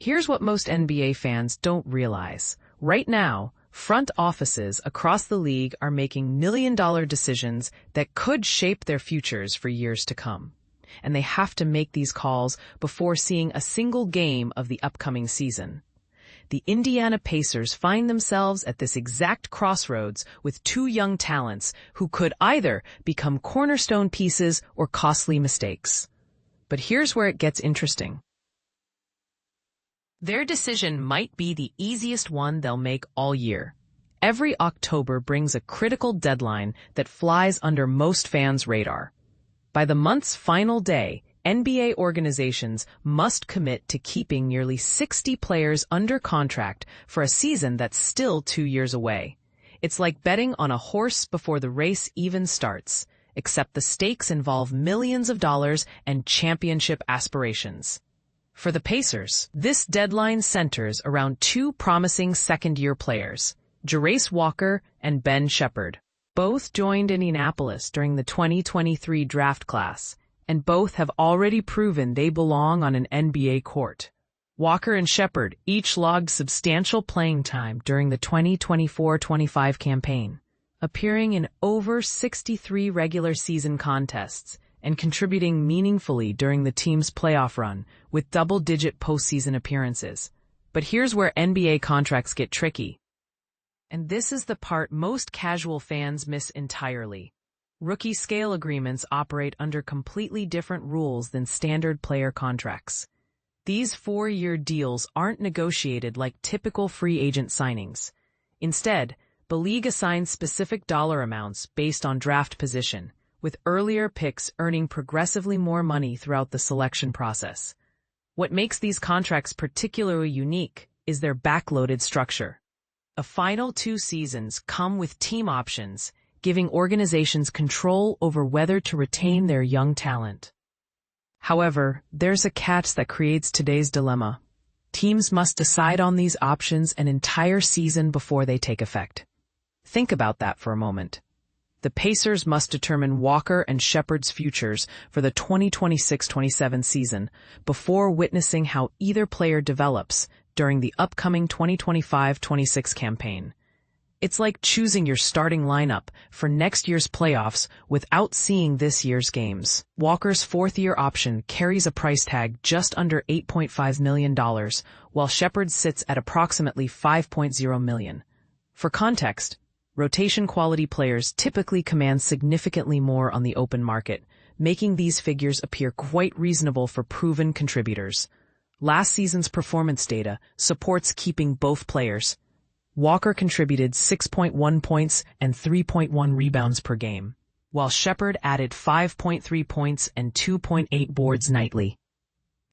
Here's what most NBA fans don't realize. Right now, front offices across the league are making million-dollar decisions that could shape their futures for years to come. And they have to make these calls before seeing a single game of the upcoming season. The Indiana Pacers find themselves at this exact crossroads with two young talents who could either become cornerstone pieces or costly mistakes. But here's where it gets interesting. Their decision might be the easiest one they'll make all year. Every October brings a critical deadline that flies under most fans' radar. By the month's final day, NBA organizations must commit to keeping nearly 60 players under contract for a season that's still 2 years away. It's like betting on a horse before the race even starts, except the stakes involve millions of dollars and championship aspirations. For the Pacers, this deadline centers around two promising second-year players, Jarace Walker and Ben Sheppard. Both joined Indianapolis during the 2023 draft class, and both have already proven they belong on an NBA court. Walker and Sheppard each logged substantial playing time during the 2024-25 campaign, appearing in over 63 regular season contests and contributing meaningfully during the team's playoff run with double-digit postseason appearances. But here's where NBA contracts get tricky. And this is the part most casual fans miss entirely. Rookie scale agreements operate under completely different rules than standard player contracts. These 4-year deals aren't negotiated like typical free agent signings. Instead, the league assigns specific dollar amounts based on draft position, with earlier picks earning progressively more money throughout the selection process. What makes these contracts particularly unique is their backloaded structure. The final 2 seasons come with team options, giving organizations control over whether to retain their young talent. However, there's a catch that creates today's dilemma. Teams must decide on these options an entire season before they take effect. Think about that for a moment. The Pacers must determine Walker and Sheppard's futures for the 2026-27 season before witnessing how either player develops during the upcoming 2025-26 campaign. It's like choosing your starting lineup for next year's playoffs without seeing this year's games. Walker's 4th-year option carries a price tag just under $8.5 million, while Sheppard sits at approximately $5.0 million. For context, rotation quality players typically command significantly more on the open market, making these figures appear quite reasonable for proven contributors. Last season's performance data supports keeping both players. Walker contributed 6.1 points and 3.1 rebounds per game, while Sheppard added 5.3 points and 2.8 boards nightly.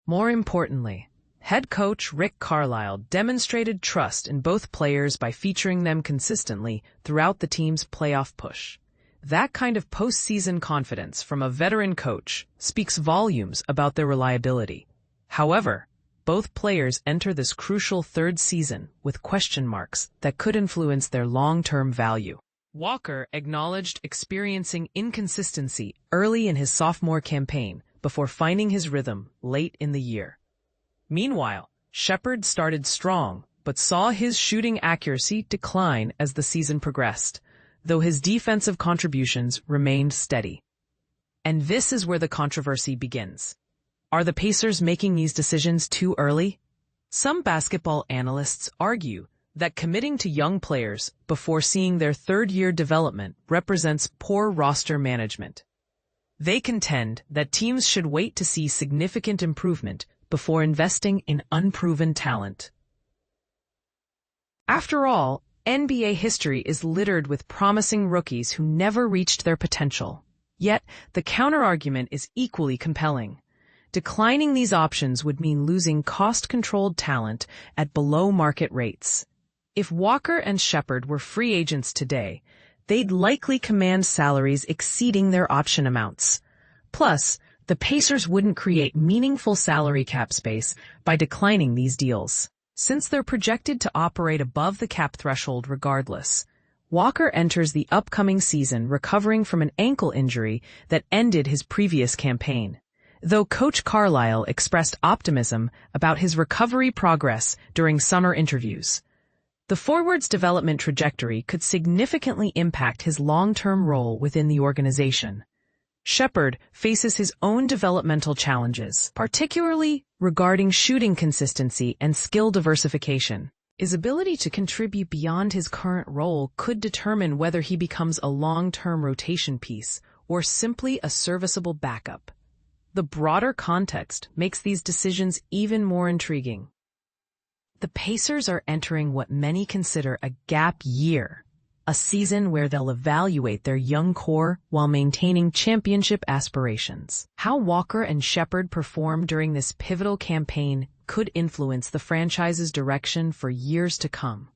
More importantly, head coach Rick Carlisle demonstrated trust in both players by featuring them consistently throughout the team's playoff push. That kind of postseason confidence from a veteran coach speaks volumes about their reliability. However, both players enter this crucial 3rd season with question marks that could influence their long-term value. Walker acknowledged experiencing inconsistency early in his sophomore campaign before finding his rhythm late in the year. Meanwhile, Sheppard started strong but saw his shooting accuracy decline as the season progressed, though his defensive contributions remained steady. And this is where the controversy begins. Are the Pacers making these decisions too early? Some basketball analysts argue that committing to young players before seeing their 3rd-year development represents poor roster management. They contend that teams should wait to see significant improvement before investing in unproven talent. After all, NBA history is littered with promising rookies who never reached their potential. Yet, the counterargument is equally compelling. Declining these options would mean losing cost-controlled talent at below-market rates. If Walker and Sheppard were free agents today, they'd likely command salaries exceeding their option amounts. Plus, the Pacers wouldn't create meaningful salary cap space by declining these deals, since they're projected to operate above the cap threshold regardless. Walker enters the upcoming season recovering from an ankle injury that ended his previous campaign. though Coach Carlisle expressed optimism about his recovery progress during summer interviews. The forward's development trajectory could significantly impact his long-term role within the organization. Sheppard faces his own developmental challenges, particularly regarding shooting consistency and skill diversification. His ability to contribute beyond his current role could determine whether he becomes a long-term rotation piece or simply a serviceable backup. The broader context makes these decisions even more intriguing. The Pacers are entering what many consider a gap year, a season where they'll evaluate their young core while maintaining championship aspirations. How Walker and Sheppard perform during this pivotal campaign could influence the franchise's direction for years to come.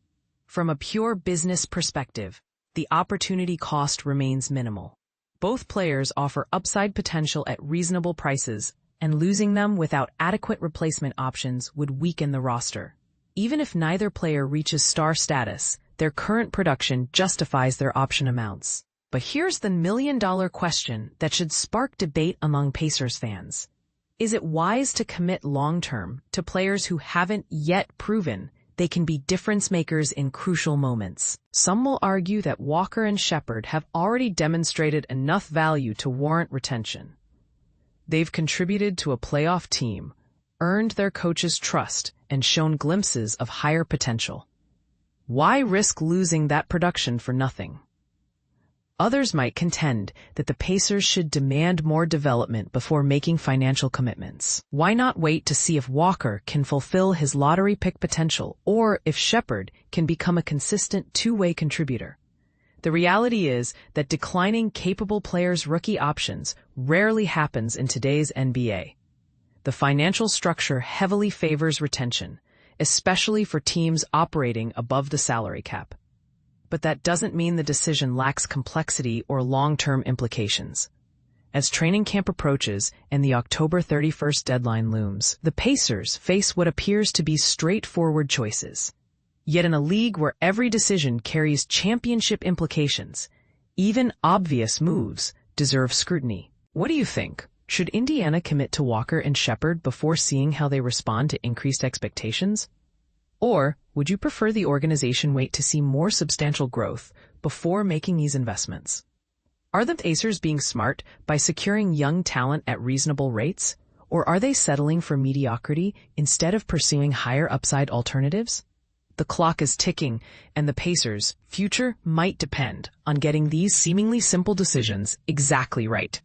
From a pure business perspective, the opportunity cost remains minimal. Both players offer upside potential at reasonable prices, and losing them without adequate replacement options would weaken the roster. Even if neither player reaches star status, their current production justifies their option amounts. But here's the million-dollar question that should spark debate among Pacers fans. Is it wise to commit long-term to players who haven't yet proven they can be difference-makers in crucial moments? Some will argue that Walker and Sheppard have already demonstrated enough value to warrant retention. They've contributed to a playoff team, earned their coach's trust, and shown glimpses of higher potential. Why risk losing that production for nothing? Others might contend that the Pacers should demand more development before making financial commitments. Why not wait to see if Walker can fulfill his lottery pick potential or if Sheppard can become a consistent two-way contributor? The reality is that declining capable players' rookie options rarely happens in today's NBA. The financial structure heavily favors retention, especially for teams operating above the salary cap. But that doesn't mean the decision lacks complexity or long-term implications. As training camp approaches and the October 31st deadline looms, the Pacers face what appears to be straightforward choices. Yet in a league where every decision carries championship implications, even obvious moves deserve scrutiny. What do you think? Should Indiana commit to Walker and Sheppard before seeing how they respond to increased expectations? Or would you prefer the organization wait to see more substantial growth before making these investments? Are the Pacers being smart by securing young talent at reasonable rates, or are they settling for mediocrity instead of pursuing higher upside alternatives? The clock is ticking, and the Pacers' future might depend on getting these seemingly simple decisions exactly right.